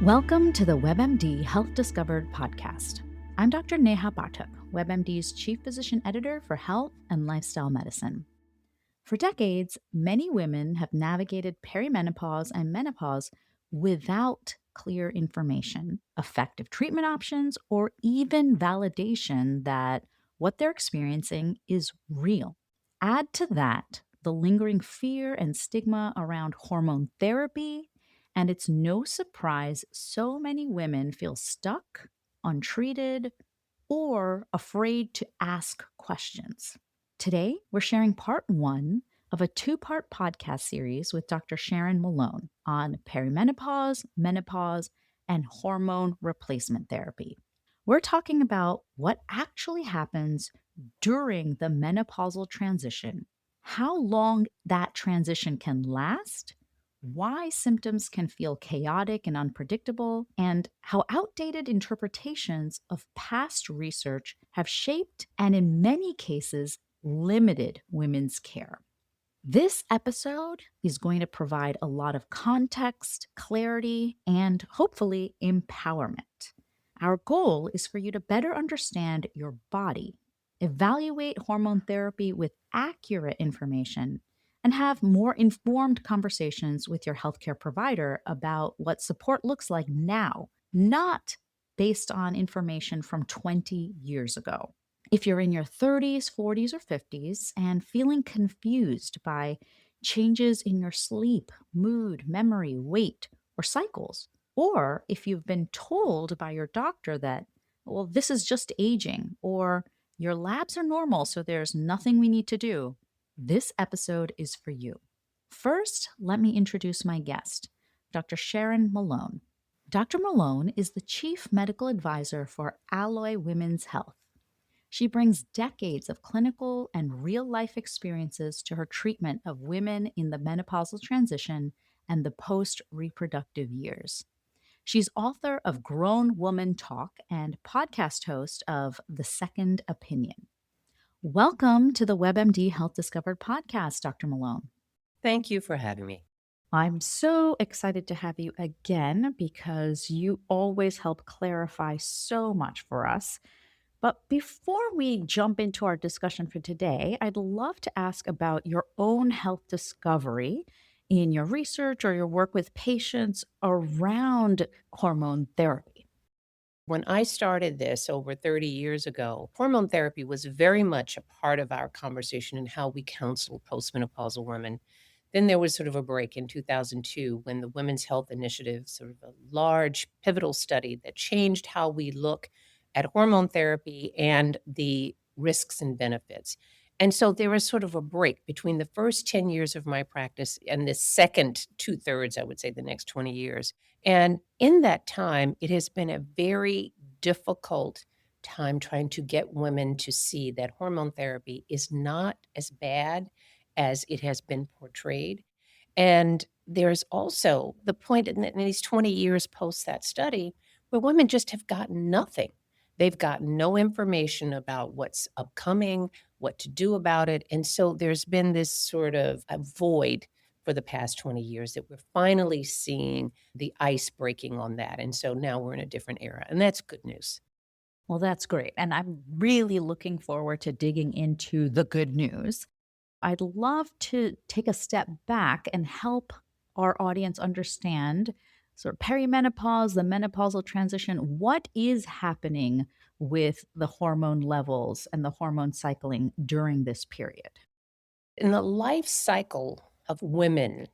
Welcome to the WebMD Health Discovered podcast. I'm Dr. Neha Pathak, WebMD's Chief Physician Editor for Health and Lifestyle Medicine. For decades, many women have navigated perimenopause and menopause without clear information, effective treatment options, or even validation that what they're experiencing is real. Add to that the lingering fear and stigma around hormone therapy, and it's no surprise so many women feel stuck, untreated, or afraid to ask questions. Today, we're sharing part one of a two-part podcast series with Dr. Sharon Malone on perimenopause, menopause, and hormone replacement therapy. We're talking about what actually happens during the menopausal transition, how long that transition can last, why symptoms can feel chaotic and unpredictable, and how outdated interpretations of past research have shaped and, in many cases, limited women's care. This episode is going to provide a lot of context, clarity, and hopefully empowerment. Our goal is for you to better understand your body, evaluate hormone therapy with accurate information, and have more informed conversations with your healthcare provider about what support looks like now, not based on information from 20 years ago. If you're in your 30s, 40s, or 50s and feeling confused by changes in your sleep, mood, memory, weight, or cycles, or if you've been told by your doctor that, well, this is just aging, or your labs are normal, so there's nothing we need to do, this episode is for you. First, let me introduce my guest, Dr. Sharon Malone. Dr. Malone is the Chief Medical Advisor for Alloy Women's Health. She brings decades of clinical and real-life experiences to her treatment of women in the menopausal transition and the post-reproductive years. She's author of Grown Woman Talk and podcast host of The Second Opinion. Welcome to the WebMD Health Discovered podcast, Dr. Malone. Thank you for having me. I'm so excited to have you again because you always help clarify so much for us. But before we jump into our discussion for today, I'd love to ask about your own health discovery in your research or your work with patients around hormone therapy. When I started this over 30 years ago, hormone therapy was very much a part of our conversation and how we counsel postmenopausal women. Then there was sort of a break in 2002 when the Women's Health Initiative, sort of a large pivotal study that changed how we look at hormone therapy and the risks and benefits. And so there was sort of a break between the first 10 years of my practice and the second two-thirds, I would say, the next 20 years. And in that time, it has been a very difficult time trying to get women to see that hormone therapy is not as bad as it has been portrayed. And there's also the point in these 20 years post that study where women just have gotten nothing. They've gotten no information about what's upcoming, what to do about it. And so there's been this sort of a void for the past 20 years that we're finally seeing the ice breaking on that. And so now we're in a different era, and that's good news. Well, that's great. And I'm really looking forward to digging into the good news. I'd love to take a step back and help our audience understand sort of perimenopause, the menopausal transition. What is happening with the hormone levels and the hormone cycling during this period? In the life cycle of women,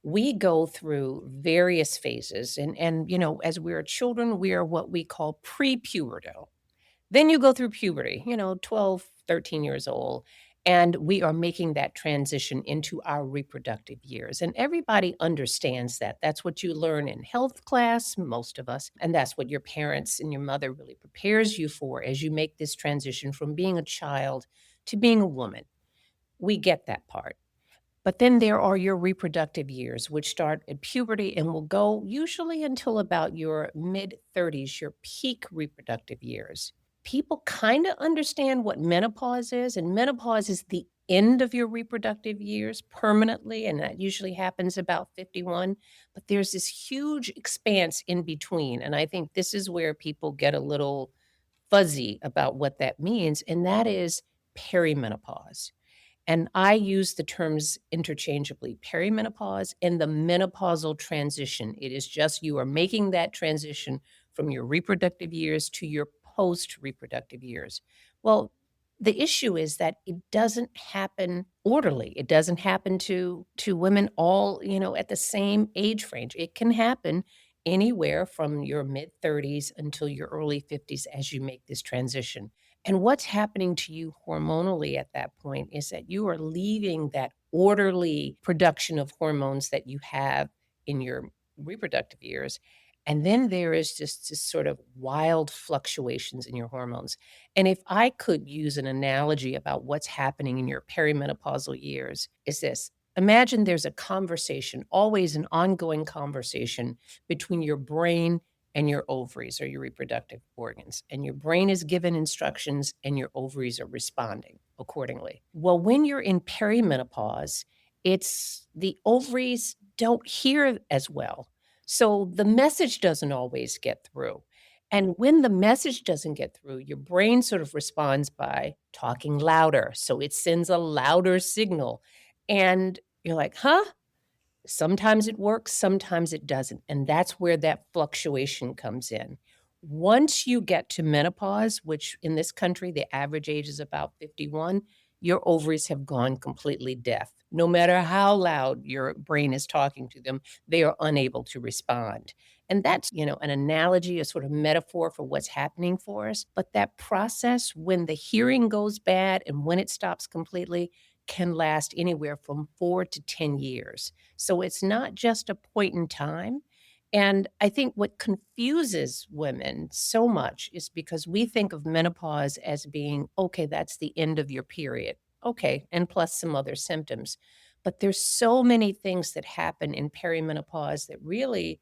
we go through various phases. And as we're children, we are what we call pre-pubertal. Then you go through puberty, 12, 13 years old, and we are making that transition into our reproductive years. And everybody understands that. That's what you learn in health class, most of us, and that's what your parents and your mother really prepares you for as you make this transition from being a child to being a woman. We get that part. But then there are your reproductive years, which start at puberty and will go usually until about your mid-30s, your peak reproductive years. people kind of understand what menopause is, and menopause is the end of your reproductive years permanently, and that usually happens about 51. But there's this huge expanse in between. And I think this is where people get a little fuzzy about what that means, and that is perimenopause. And I use the terms interchangeably, perimenopause and the menopausal transition. It is just you are making that transition from your reproductive years to your post reproductive years. Well, the issue is that it doesn't happen orderly. It doesn't happen to women all, at the same age range. It can happen anywhere from your mid 30s until your early 50s as you make this transition. And what's happening to you hormonally at that point is that you are leaving that orderly production of hormones that you have in your reproductive years. And then there is just this sort of wild fluctuations in your hormones. And if I could use an analogy about what's happening in your perimenopausal years, is this. Imagine there's a conversation, always an ongoing conversation between your brain and your ovaries or your reproductive organs. And your brain is given instructions and your ovaries are responding accordingly. Well, when you're in perimenopause, it's the ovaries don't hear as well. So the message doesn't always get through. And when the message doesn't get through, your brain sort of responds by talking louder. So it sends a louder signal. And you're like, huh? Sometimes it works, sometimes it doesn't, and that's where that fluctuation comes in. Once you get to menopause, which in this country, the average age is about 51, your ovaries have gone completely deaf. No matter how loud your brain is talking to them, they are unable to respond. And that's, an analogy, a sort of metaphor for what's happening for us. But that process, when the hearing goes bad and when it stops completely, can last anywhere from 4 to 10 years. So it's not just a point in time. And I think what confuses women so much is because we think of menopause as being, okay, that's the end of your period. Okay, and plus some other symptoms. But there's so many things that happen in perimenopause that really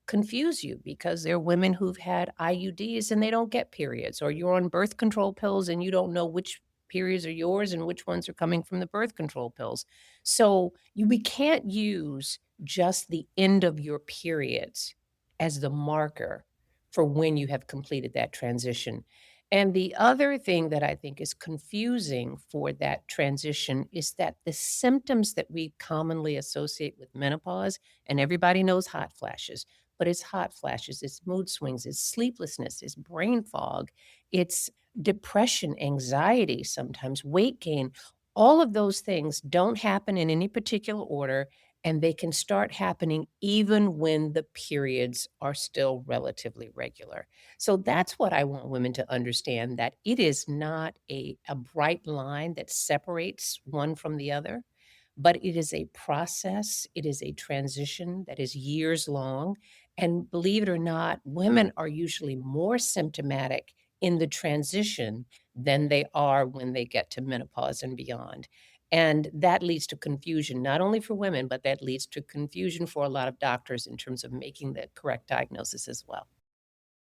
confuse you because there are women who've had IUDs and they don't get periods, or you're on birth control pills and you don't know which periods are yours and which ones are coming from the birth control pills. So we can't use just the end of your periods as the marker for when you have completed that transition. And the other thing that I think is confusing for that transition is that the symptoms that we commonly associate with menopause, and everybody knows hot flashes, but it's hot flashes, it's mood swings, it's sleeplessness, it's brain fog, it's depression, anxiety, sometimes weight gain. All of those things don't happen in any particular order, and they can start happening even when the periods are still relatively regular. So that's what I want women to understand, that it is not a bright line that separates one from the other, but it is a process, it is a transition that is years long. And believe it or not, women are usually more symptomatic in the transition than they are when they get to menopause and beyond. And that leads to confusion, not only for women, but that leads to confusion for a lot of doctors in terms of making the correct diagnosis as well.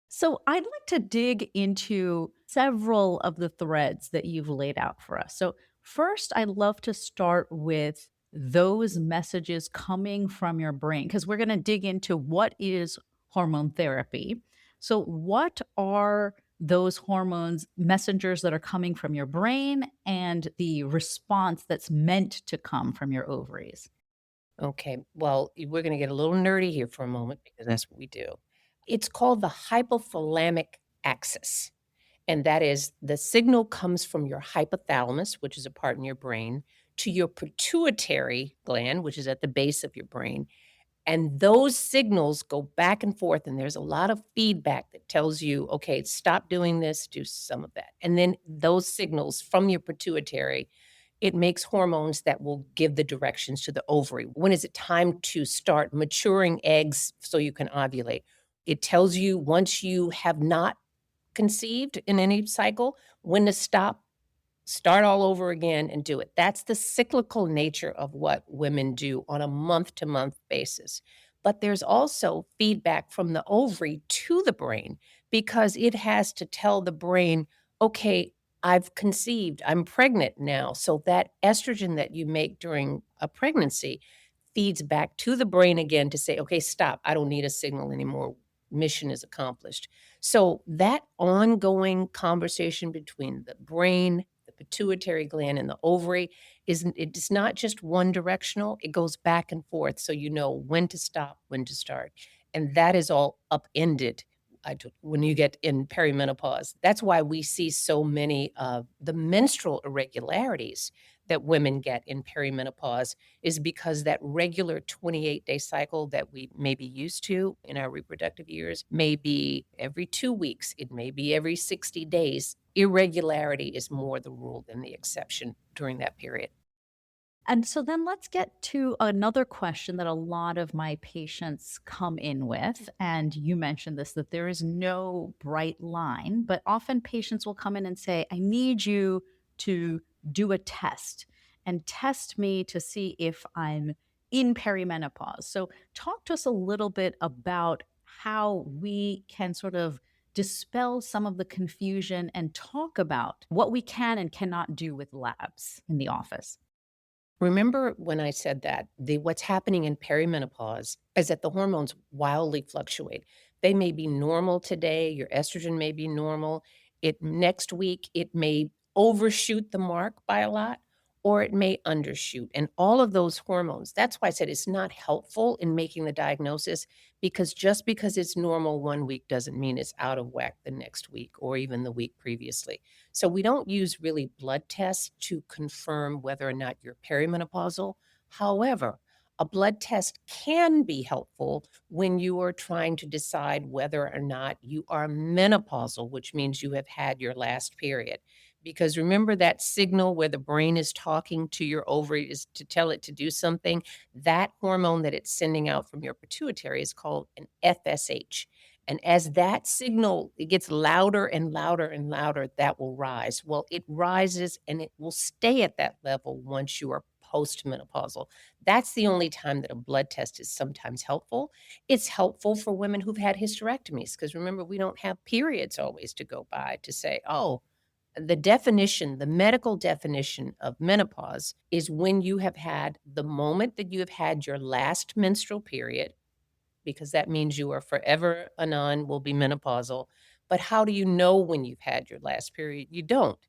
So, I'd like to dig into several of the threads that you've laid out for us. So, first, I'd love to start with those messages coming from your brain because we're going to dig into what is hormone therapy. So, what are those hormones messengers that are coming from your brain and the response that's meant to come from your ovaries? Okay, well, we're going to get a little nerdy here for a moment because that's what we do. It's called the hypothalamic axis. And that is the signal comes from your hypothalamus, which is a part in your brain, to your pituitary gland, which is at the base of your brain. And those signals go back and forth, and there's a lot of feedback that tells you, okay, stop doing this, do some of that. And then those signals from your pituitary, it makes hormones that will give the directions to the ovary. When is it time to start maturing eggs so you can ovulate? It tells you once you have not conceived in any cycle, when to stop, start all over again and do it. That's the cyclical nature of what women do on a month to month basis. But there's also feedback from the ovary to the brain because it has to tell the brain, okay, I've conceived, I'm pregnant now. So that estrogen that you make during a pregnancy feeds back to the brain again to say, okay, stop, I don't need a signal anymore. Mission is accomplished. So that ongoing conversation between the brain, the pituitary gland, and the ovary it's not just one directional, it goes back and forth. So you know when to stop, when to start. And that is all upended when you get in perimenopause. That's why we see so many of the menstrual irregularities that women get in perimenopause is because that regular 28-day cycle that we may be used to in our reproductive years may be every 2 weeks, it may be every 60 days. Irregularity is more the rule than the exception during that period. And so then let's get to another question that a lot of my patients come in with. And you mentioned this, that there is no bright line, but often patients will come in and say, I need you to do a test and test me to see if I'm in perimenopause. So talk to us a little bit about how we can sort of dispel some of the confusion and talk about what we can and cannot do with labs in the office. Remember when I said that what's happening in perimenopause is that the hormones wildly fluctuate. They may be normal today, your estrogen may be normal. It next week it may overshoot the mark by a lot or it may undershoot. And all of those hormones, that's why I said it's not helpful in making the diagnosis because just because it's normal one week doesn't mean it's out of whack the next week or even the week previously. So we don't use really blood tests to confirm whether or not you're perimenopausal. However, a blood test can be helpful when you are trying to decide whether or not you are menopausal, which means you have had your last period. Because remember that signal where the brain is talking to your ovaries to tell it to do something? That hormone that it's sending out from your pituitary is called an FSH. And as that signal it gets louder and louder and louder, that will rise. Well, it rises and it will stay at that level once you are postmenopausal. That's the only time that a blood test is sometimes helpful. It's helpful for women who've had hysterectomies because remember, we don't have periods always to go by to say, oh, the definition, the medical definition of menopause is when you have had the moment that you have had your last menstrual period because that means you are forever anon will be menopausal. But how do you know when you've had your last period? You don't.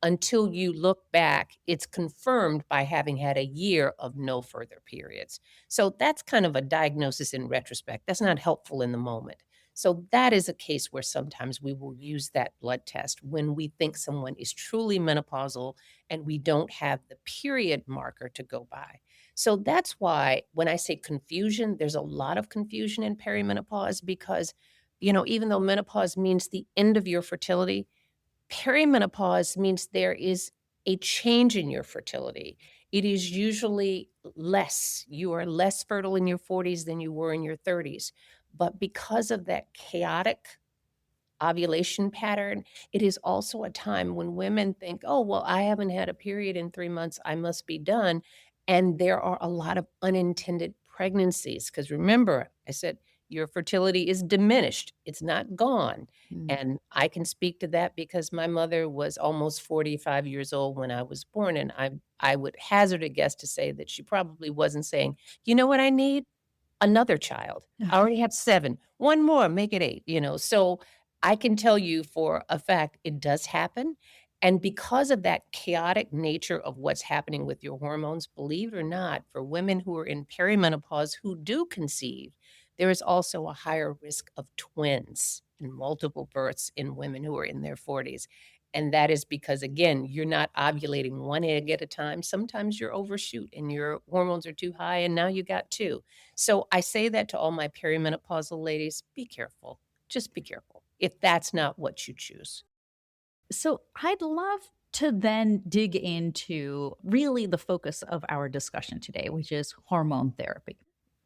Until you look back, it's confirmed by having had a year of no further periods. So that's kind of a diagnosis in retrospect. That's not helpful in the moment. So that is a case where sometimes we will use that blood test when we think someone is truly menopausal and we don't have the period marker to go by. So that's why when I say confusion, there's a lot of confusion in perimenopause because, even though menopause means the end of your fertility, perimenopause means there is a change in your fertility. It is usually less. You are less fertile in your 40s than you were in your 30s. But because of that chaotic ovulation pattern, it is also a time when women think, oh, well, I haven't had a period in 3 months. I must be done. And there are a lot of unintended pregnancies. Because remember, I said your fertility is diminished, it's not gone. Mm. And I can speak to that because my mother was almost 45 years old when I was born. And I would hazard a guess to say that she probably wasn't saying, you know what I need? Another child. I already have 7. 1 more, make it 8, So I can tell you for a fact it does happen, and because of that chaotic nature of what's happening with your hormones, believe it or not, for women who are in perimenopause who do conceive, there is also a higher risk of twins and multiple births in women who are in their 40s, and that is because, again, you're not ovulating 1 egg at a time. Sometimes you're overshoot and your hormones are too high, and now you got 2. So I say that to all my perimenopausal ladies, be careful. Just be careful if that's not what you choose. So I'd love to then dig into really the focus of our discussion today, which is hormone therapy.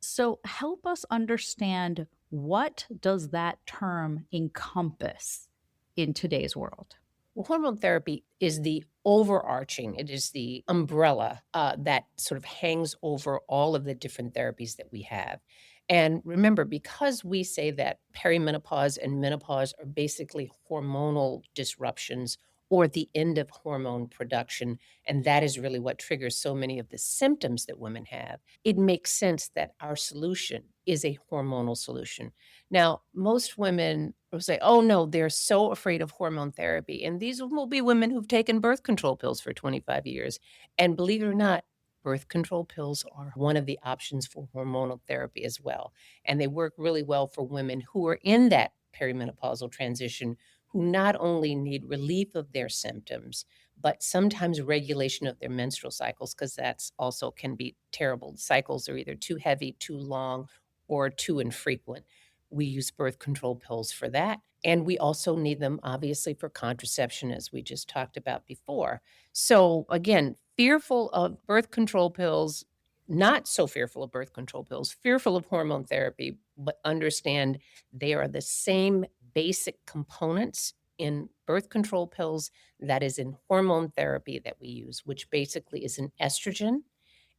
So help us understand, what does that term encompass in today's world? Well, hormone therapy is the overarching, it is the umbrella that sort of hangs over all of the different therapies that we have. And remember, because we say that perimenopause and menopause are basically hormonal disruptions or the end of hormone production. And that is really what triggers so many of the symptoms that women have. It makes sense that our solution is a hormonal solution. Now, most women will say, oh no, they're so afraid of hormone therapy. And these will be women who've taken birth control pills for 25 years. And believe it or not, birth control pills are one of the options for hormonal therapy as well. And they work really well for women who are in that perimenopausal transition, who not only need relief of their symptoms, but sometimes regulation of their menstrual cycles, because that's also can be terrible. Cycles are either too heavy, too long, or too infrequent. We use birth control pills for that. And we also need them, obviously, for contraception, as we just talked about before. So, again, fearful of birth control pills, not so fearful of birth control pills, fearful of hormone therapy, but understand they are the same basic components in birth control pills that is in hormone therapy that we use, which basically is an estrogen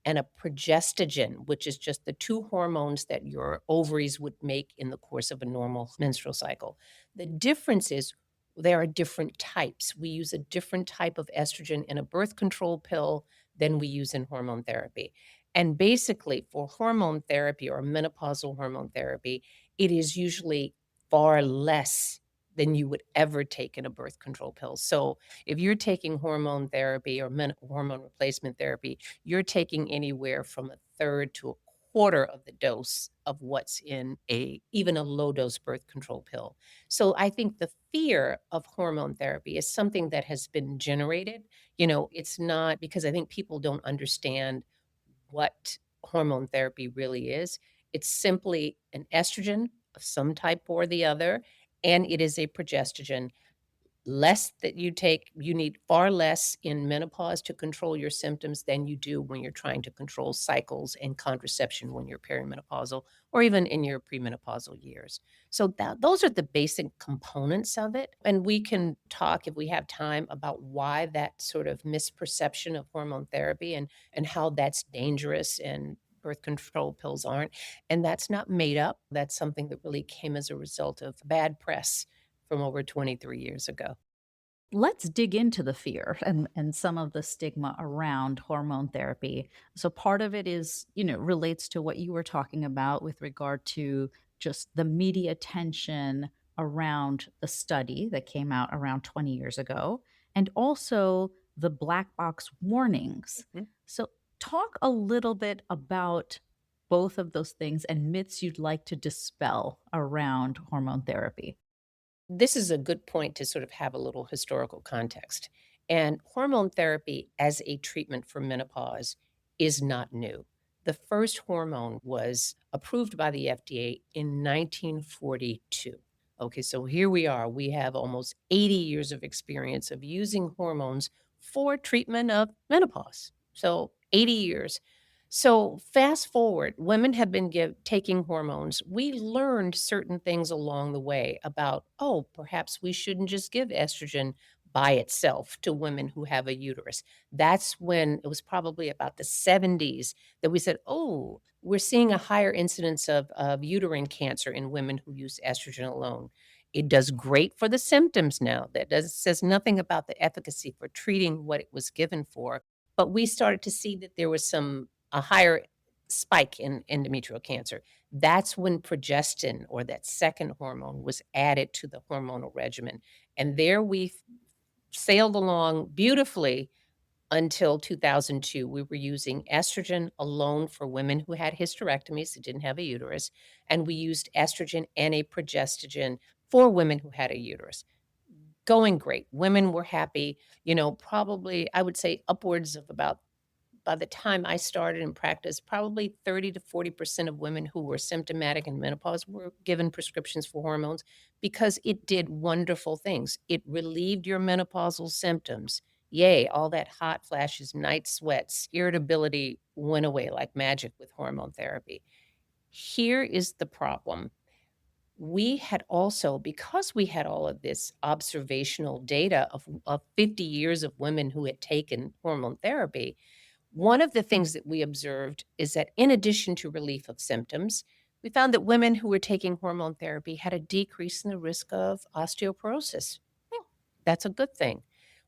and a progestogen, which is just the two hormones that your ovaries would make in the course of a normal menstrual cycle. The difference is there are different types. We use a different type of estrogen in a birth control pill than we use in hormone therapy. And basically, for hormone therapy or menopausal hormone therapy, it is usually far less than you would ever take in a birth control pill. So, if you're taking hormone therapy or hormone replacement therapy, you're taking anywhere from a third to a quarter of the dose of what's in a even a low dose birth control pill. So I think the fear of hormone therapy is something that has been generated. It's not because I think people don't understand what hormone therapy really is. It's simply an estrogen of some type or the other, and it is a progestogen. Less that you need far less in menopause to control your symptoms than you do when you're trying to control cycles and contraception when you're perimenopausal or even in your premenopausal years. So those are the basic components of it. And we can talk if we have time about why that sort of misperception of hormone therapy and how that's dangerous and birth control pills aren't. And that's not made up. That's something that really came as a result of bad press from over 23 years ago. Let's dig into the fear and some of the stigma around hormone therapy. So part of it is, relates to what you were talking about with regard to just the media attention around the study that came out around 20 years ago, and also the black box warnings. Mhm. So talk a little bit about both of those things and myths you'd like to dispel around hormone therapy. This is a good point to sort of have a little historical context. And hormone therapy as a treatment for menopause is not new. The first hormone was approved by the FDA in 1942. Okay, so here we are. We have almost 80 years of experience of using hormones for treatment of menopause. So 80 years. So fast forward, women have been taking hormones. We learned certain things along the way about, oh, perhaps we shouldn't just give estrogen by itself to women who have a uterus. That's when it was probably about the 70s that we said, oh, we're seeing a higher incidence of uterine cancer in women who use estrogen alone. It does great for the symptoms now. Says nothing about the efficacy for treating what it was given for. But we started to see that there was a higher spike in endometrial cancer. That's when progestin or that second hormone was added to the hormonal regimen. And there we sailed along beautifully until 2002. We were using estrogen alone for women who had hysterectomies who didn't have a uterus, and we used estrogen and a progestogen for women who had a uterus. Going great. Women were happy, probably I would say upwards of about by the time I started in practice, probably 30 to 40% of women who were symptomatic in menopause were given prescriptions for hormones because it did wonderful things. It relieved your menopausal symptoms. Yay, all that hot flashes, night sweats, irritability went away like magic with hormone therapy. Here is the problem. We had also, because we had all of this observational data of 50 years of women who had taken hormone therapy, one of the things that we observed is that in addition to relief of symptoms, we found that women who were taking hormone therapy had a decrease in the risk of osteoporosis. That's a good thing.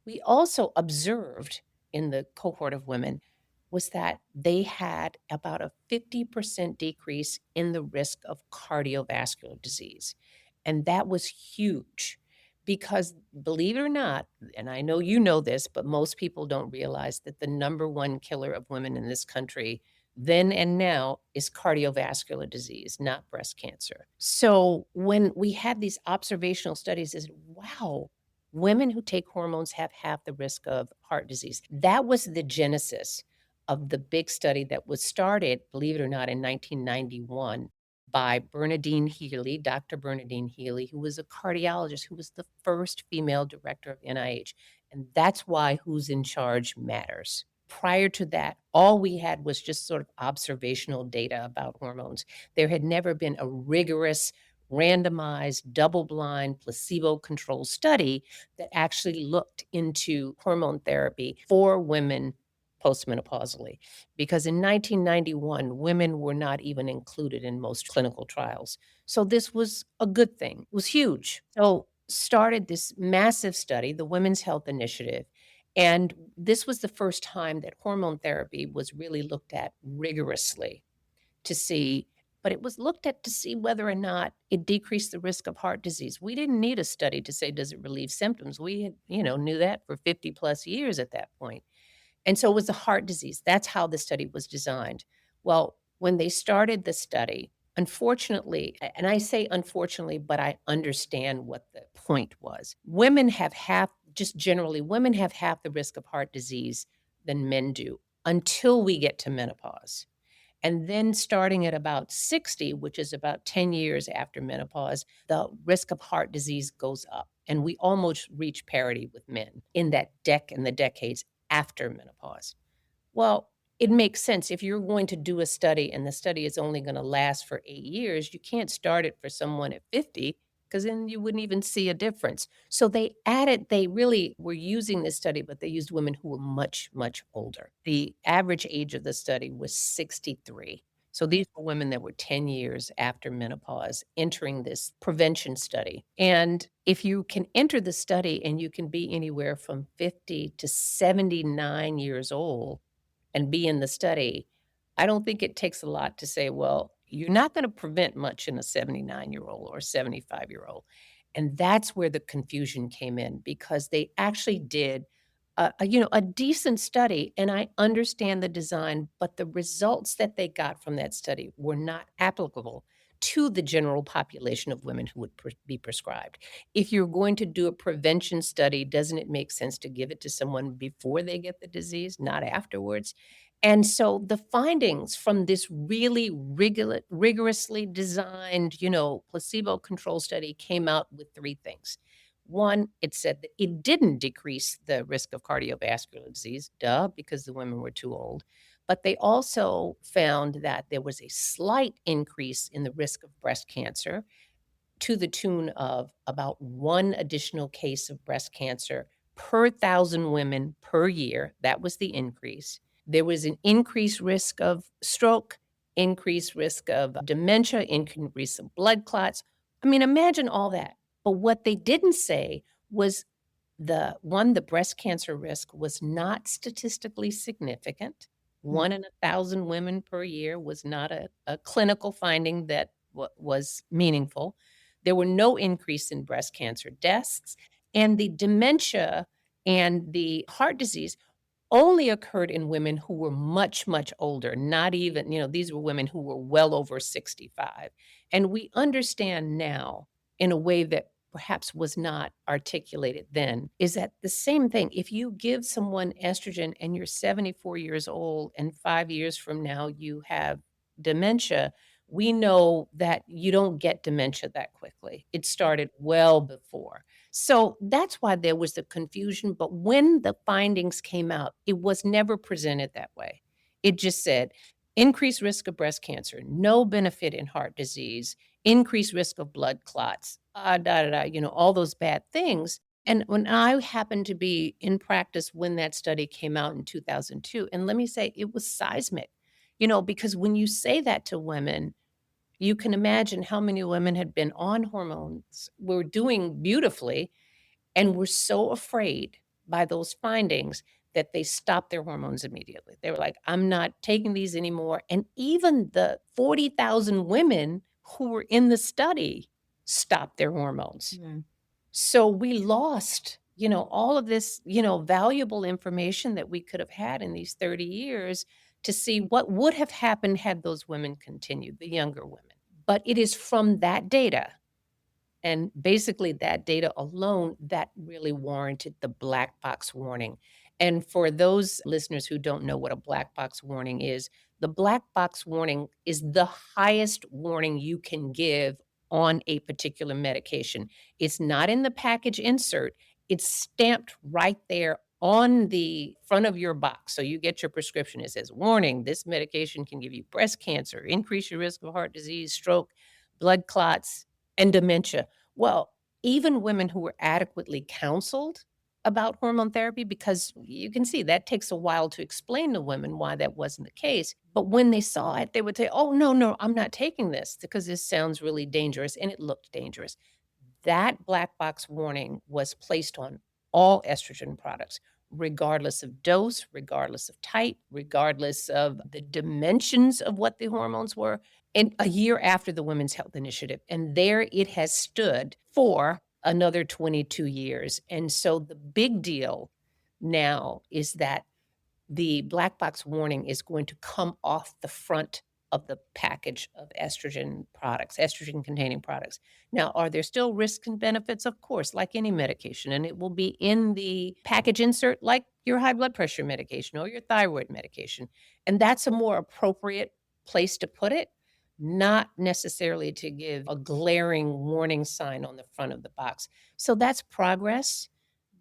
We also observed in the cohort of women was that they had about a 50% decrease in the risk of cardiovascular disease. And that was huge because, believe it or not, and I know you know this, but most people don't realize that the number one killer of women in this country then and now is cardiovascular disease, not breast cancer. So when we had these observational studies, is wow, women who take hormones have half the risk of heart disease. That was the genesis of the big study that was started, believe it or not, in 1991 by Bernadine Healy, Dr. Bernadine Healy, who was a cardiologist, who was the first female director of NIH. And that's why who's in charge matters. Prior to that, all we had was just sort of observational data about hormones. There had never been a rigorous, randomized, double blind, placebo controlled study that actually looked into hormone therapy for women postmenopausally. Because in 1991, women were not even included in most clinical trials. So this was a good thing. It was huge. So started this massive study, the Women's Health Initiative. And this was the first time that hormone therapy was really looked at rigorously to see, but it was looked at to see whether or not it decreased the risk of heart disease. We didn't need a study to say, does it relieve symptoms? We had, knew that for 50 plus years at that point. And so it was the heart disease. That's how the study was designed. Well, when they started the study, unfortunately, and I say unfortunately, but I understand what the point was. Women have half, just generally, women have half the risk of heart disease than men do until we get to menopause. And then starting at about 60, which is about 10 years after menopause, the risk of heart disease goes up. And we almost reach parity with men in the decades after menopause. Well, it makes sense. If you're going to do a study and the study is only going to last for 8 years, you can't start it for someone at 50 because then you wouldn't even see a difference. So they really were using this study, but they used women who were much, much older. The average age of the study was 63. So these were women that were 10 years after menopause entering this prevention study. And if you can enter the study and you can be anywhere from 50 to 79 years old, and be in the study, I don't think it takes a lot to say, well, you're not going to prevent much in a 79-year-old or 75-year-old. And that's where the confusion came in because they actually did a decent study, and I understand the design, but the results that they got from that study were not applicable to the general population of women who would be prescribed. If you're going to do a prevention study, doesn't it make sense to give it to someone before they get the disease, not afterwards? And so the findings from this really rigorously designed, placebo control study came out with three things. One, it said that it didn't decrease the risk of cardiovascular disease, duh, because the women were too old. But they also found that there was a slight increase in the risk of breast cancer to the tune of about one additional case of breast cancer per thousand women per year. That was the increase. There was an increased risk of stroke, increased risk of dementia, increased risk of blood clots. I mean, imagine all that. But what they didn't say was the breast cancer risk was not statistically significant. Mm. One in 1,000 women per year was not a clinical finding that was meaningful. There were no increase in breast cancer deaths, and the dementia and the heart disease only occurred in women who were much, much older, not even, these were women who were well over 65. And we understand now in a way that perhaps was not articulated then is that the same thing. If you give someone estrogen and you're 74 years old and 5 years from now you have dementia, we know that you don't get dementia that quickly. It started well before. So that's why there was the confusion. But when the findings came out, it was never presented that way. It just said increased risk of breast cancer, no benefit in heart disease, increased risk of blood clots, all those bad things. And when I happened to be in practice when that study came out in 2002, and let me say it was seismic, because when you say that to women, you can imagine how many women had been on hormones, were doing beautifully, and were so afraid by those findings that they stopped their hormones immediately. They were like, I'm not taking these anymore. And even the 40,000 women who were in the study stopped their hormones. Mm. So we lost, all of this, valuable information that we could have had in these 30 years to see what would have happened had those women continued, the younger women. But it is from that data and basically that data alone that really warranted the black box warning. And for those listeners who don't know what a black box warning is, the black box warning is the highest warning you can give on a particular medication. It's not in the package insert, it's stamped right there on the front of your box. So you get your prescription, it says, warning, this medication can give you breast cancer, increase your risk of heart disease, stroke, blood clots, and dementia. Well, even women who were adequately counseled about hormone therapy, because you can see that takes a while to explain to women why that wasn't the case. But when they saw it, they would say, oh, no, no, I'm not taking this because this sounds really dangerous. And it looked dangerous. That black box warning was placed on all estrogen products, regardless of dose, regardless of type, regardless of the dimensions of what the hormones were, and a year after the Women's Health Initiative. And there it has stood for another 22 years. And so the big deal now is that the black box warning is going to come off the front of the package of estrogen products, estrogen containing products. Now, are there still risks and benefits? Of course, like any medication, and it will be in the package insert like your high blood pressure medication or your thyroid medication. And that's a more appropriate place to put it, not necessarily to give a glaring warning sign on the front of the box. So that's progress.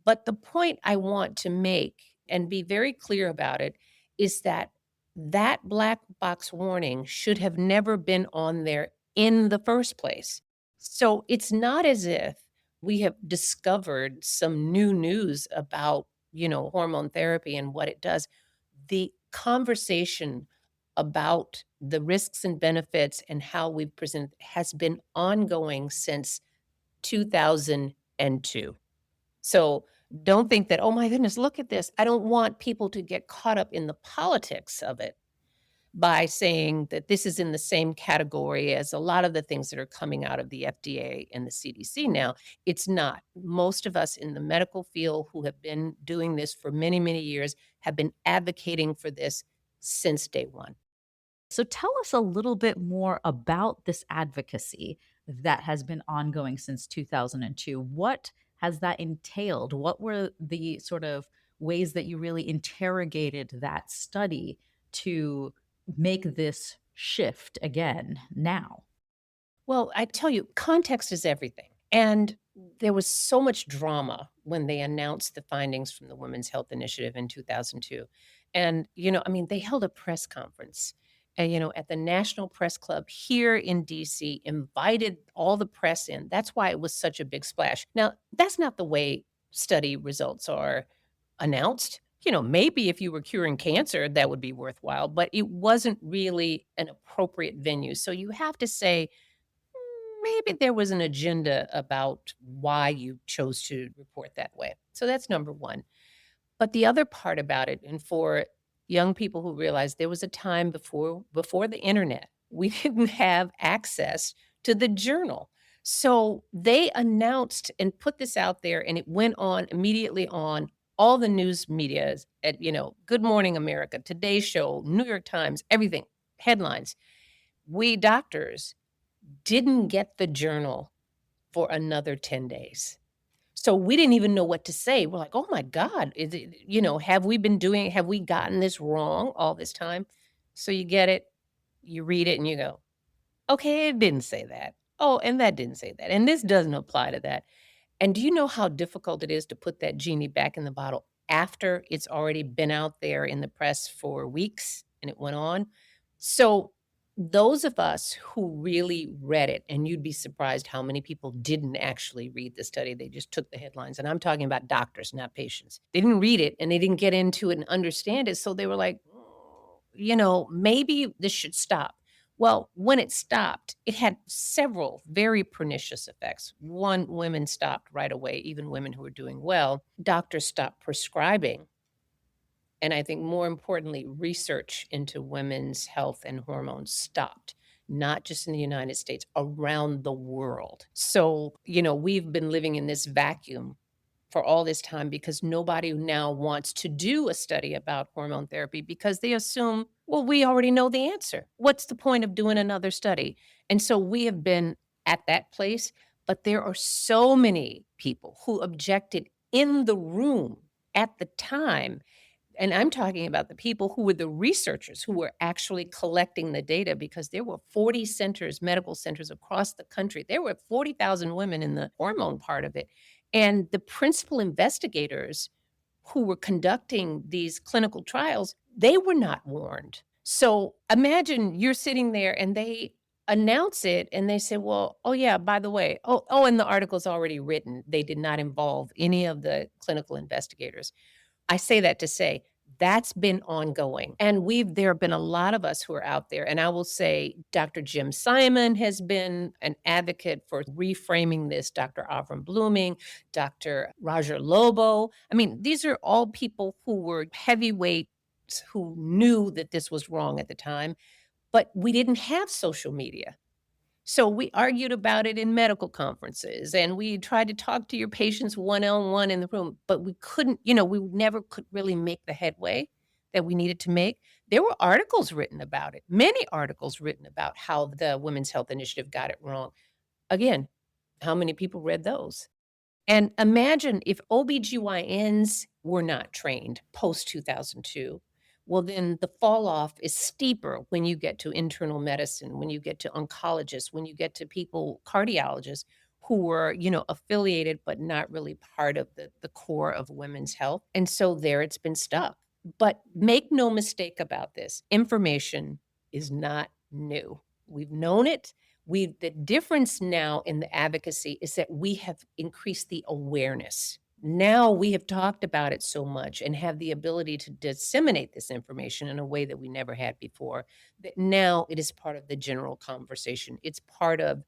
But the point I want to make and be very clear about it is that that black box warning should have never been on there in the first place. So it's not as if we have discovered some new news about, hormone therapy and what it does. The conversation about the risks and benefits and how we present has been ongoing since 2002. So don't think that, oh my goodness, look at this. I don't want people to get caught up in the politics of it by saying that this is in the same category as a lot of the things that are coming out of the FDA and the CDC now. It's not. Most of us in the medical field who have been doing this for many, many years have been advocating for this since day one. So tell us a little bit more about this advocacy that has been ongoing since 2002. What has that entailed? What were the sort of ways that you really interrogated that study to make this shift again now? Well, I tell you, context is everything. And there was so much drama when they announced the findings from the Women's Health Initiative in 2002. And, they held a press conference, at the National Press Club here in DC, invited all the press in. That's why it was such a big splash. Now, that's not the way study results are announced. Maybe if you were curing cancer, that would be worthwhile, but it wasn't really an appropriate venue. So you have to say, maybe there was an agenda about why you chose to report that way. So that's number one. But the other part about it, and for young people who realize there was a time before the internet, we didn't have access to the journal. So they announced and put this out there, and it went on immediately on all the news medias at, Good Morning America, Today Show, New York Times, everything, headlines. We doctors didn't get the journal for another 10 days. So we didn't even know what to say. We're like, "Oh my god, is it have we gotten this wrong all this time?" So you get it, you read it, and you go, "Okay, it didn't say that. Oh, and that didn't say that. And this doesn't apply to that." And do you know how difficult it is to put that genie back in the bottle after it's already been out there in the press for weeks and it went on? So, those of us who really read it, and you'd be surprised how many people didn't actually read the study, they just took the headlines, and I'm talking about doctors, not patients. They didn't read it, and they didn't get into it and understand it, so they were like, maybe this should stop." Well, when it stopped, it had several very pernicious effects. One, women stopped right away, even women who were doing well. Doctors stopped prescribing. And I think more importantly, research into women's health and hormones stopped, not just in the United States, around the world. So, we've been living in this vacuum for all this time because nobody now wants to do a study about hormone therapy because they assume, well, we already know the answer. What's the point of doing another study? And so we have been at that place, but there are so many people who objected in the room at the time, and I'm talking about the people who were the researchers who were actually collecting the data because there were 40 centers, medical centers across the country. There were 40,000 women in the hormone part of it. And the principal investigators who were conducting these clinical trials, they were not warned. So imagine you're sitting there and they announce it and they say, well, oh yeah, by the way, and the article's already written. They did not involve any of the clinical investigators. I say that to say that's been ongoing. And there have been a lot of us who are out there. And I will say Dr. Jim Simon has been an advocate for reframing this, Dr. Avram Blooming, Dr. Roger Lobo. I mean, these are all people who were heavyweights who knew that this was wrong at the time, but we didn't have social media. So we argued about it in medical conferences and we tried to talk to your patients one on one in the room, but we couldn't, we never could really make the headway that we needed to make. There were articles written about it, many articles written about how the Women's Health Initiative got it wrong. Again, how many people read those? And imagine if OBGYNs were not trained post 2002. Well, then the fall off is steeper when you get to internal medicine, when you get to oncologists, when you get to people, cardiologists who were, affiliated but not really part of the core of women's health. And so there it's been stuck. But make no mistake about this, information is not new. We've known it. The difference now in the advocacy is that we have increased the awareness. Now we have talked about it so much and have the ability to disseminate this information in a way that we never had before, that now it is part of the general conversation. It's part of,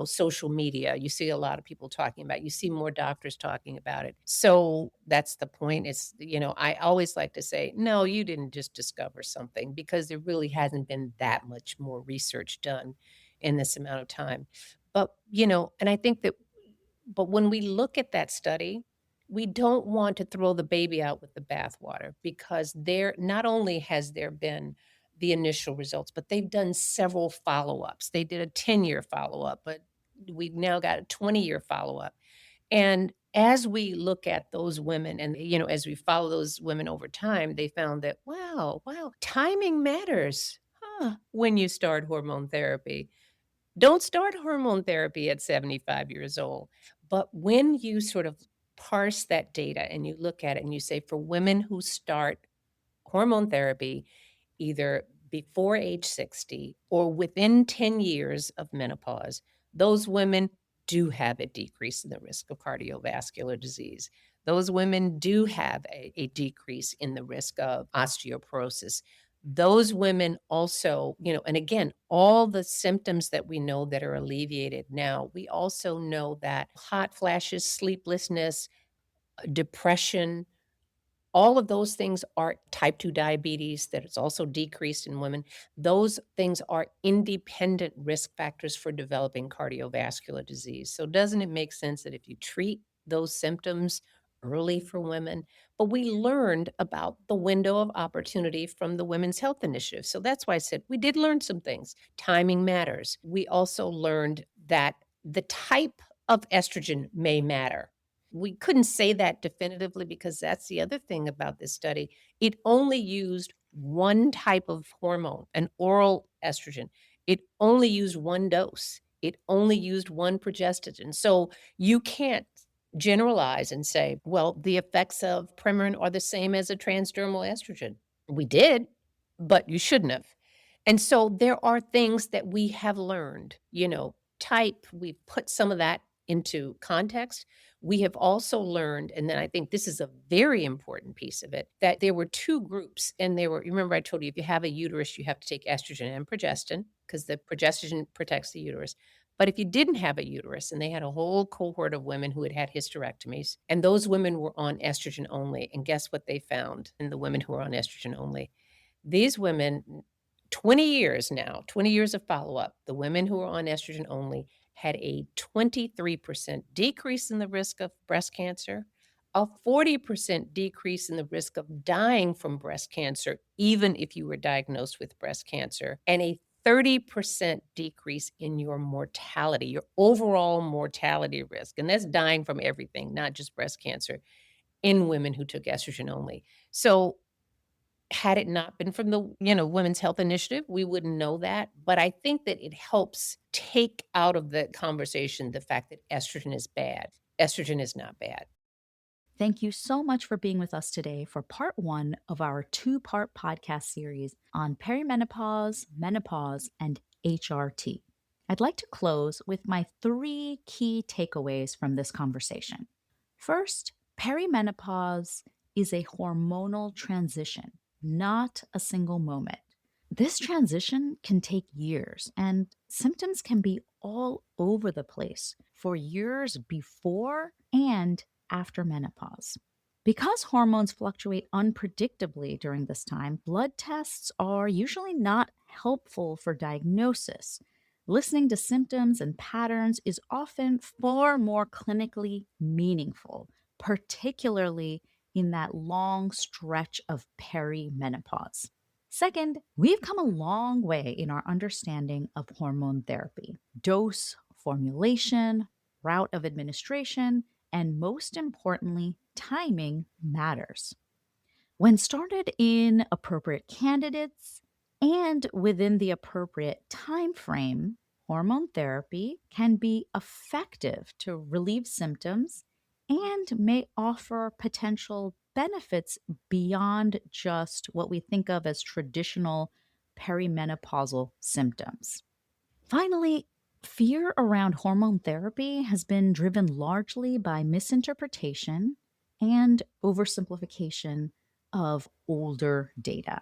social media. You see a lot of people talking about it. You see more doctors talking about it. So that's the point. I always like to say, no, you didn't just discover something because there really hasn't been that much more research done in this amount of time. And I think that but when we look at that study, we don't want to throw the baby out with the bathwater because there not only has there been the initial results, but they've done several follow-ups. They did a 10-year follow-up, but we've now got a 20-year follow-up. And as we look at those women and, as we follow those women over time, they found that, wow, timing matters, when you start hormone therapy. Don't start hormone therapy at 75 years old. But when you sort of parse that data and you look at it and you say, for women who start hormone therapy either before age 60 or within 10 years of menopause, those women do have a decrease in the risk of cardiovascular disease. Those women do have a decrease in the risk of osteoporosis. Those women also, and again, all the symptoms that we know that are alleviated now, we also know that hot flashes, sleeplessness, depression, all of those things are type 2 diabetes that is also decreased in women. Those things are independent risk factors for developing cardiovascular disease. So doesn't it make sense that if you treat those symptoms early for women? But we learned about the window of opportunity from the Women's Health Initiative. So that's why I said we did learn some things. Timing matters. We also learned that the type of estrogen may matter. We couldn't say that definitively because that's the other thing about this study. It only used one type of hormone, an oral estrogen. It only used one dose. It only used one progestogen. So you can't generalize and say, well, the effects of Premarin are the same as a transdermal estrogen. We did, but you shouldn't have. And so there are things that we have learned, type, we've put some of that into context, we have also learned, and then I think this is a very important piece of it, that there were two groups. And they were, remember, I told you if you have a uterus, you have to take estrogen and progestin because the progestin protects the uterus. But if you didn't have a uterus, and they had a whole cohort of women who had had hysterectomies, and those women were on estrogen only. And guess what they found in the women who were on estrogen only? These women, 20 years now, 20 years of follow-up, the women who were on estrogen only had a 23% decrease in the risk of breast cancer, a 40% decrease in the risk of dying from breast cancer, even if you were diagnosed with breast cancer, and a 30% decrease in your mortality, your overall mortality risk. And that's dying from everything, not just breast cancer, in women who took estrogen only. So had it not been from the, Women's Health Initiative, we wouldn't know that, but I think that it helps take out of the conversation the fact that estrogen is bad. Estrogen is not bad. Thank you so much for being with us today for part one of our two-part podcast series on perimenopause, menopause, and HRT. I'd like to close with my three key takeaways from this conversation. First, perimenopause is a hormonal transition, not a single moment. This transition can take years, and symptoms can be all over the place for years before and after menopause. Because hormones fluctuate unpredictably during this time, blood tests are usually not helpful for diagnosis. Listening to symptoms and patterns is often far more clinically meaningful, particularly in that long stretch of perimenopause. Second, we've come a long way in our understanding of hormone therapy. Dose, formulation, route of administration, and most importantly, timing matters. When started in appropriate candidates and within the appropriate time frame, hormone therapy can be effective to relieve symptoms and may offer potential benefits beyond just what we think of as traditional perimenopausal symptoms. Finally, fear around hormone therapy has been driven largely by misinterpretation and oversimplification of older data.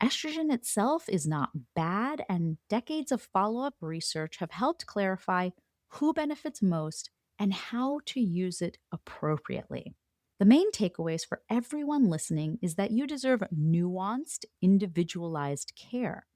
Estrogen itself is not bad, and decades of follow up research have helped clarify who benefits most and how to use it appropriately. The main takeaways for everyone listening is that you deserve nuanced, individualized care.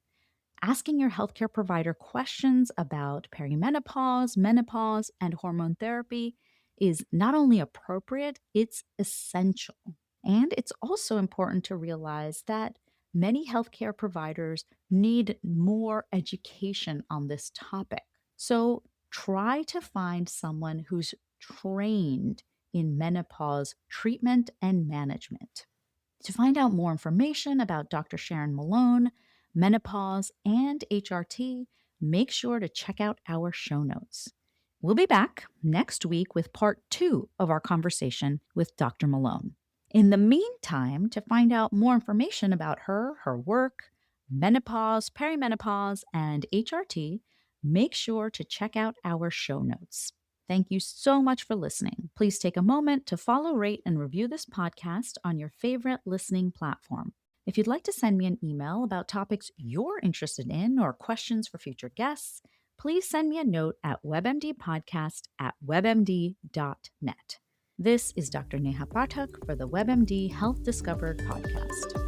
Asking your healthcare provider questions about perimenopause, menopause, and hormone therapy is not only appropriate, it's essential. And it's also important to realize that many healthcare providers need more education on this topic. So try to find someone who's trained in menopause treatment and management. To find out more information about Dr. Sharon Malone, menopause, and HRT, make sure to check out our show notes. We'll be back next week with part two of our conversation with Dr. Malone. In the meantime, to find out more information about her work, menopause, perimenopause, and HRT, make sure to check out our show notes. Thank you so much for listening. Please take a moment to follow, rate, and review this podcast on your favorite listening platform. If you'd like to send me an email about topics you're interested in or questions for future guests, please send me a note at webmdpodcast@webmd.net. This is Dr. Neha Pathak for the WebMD Health Discovered podcast.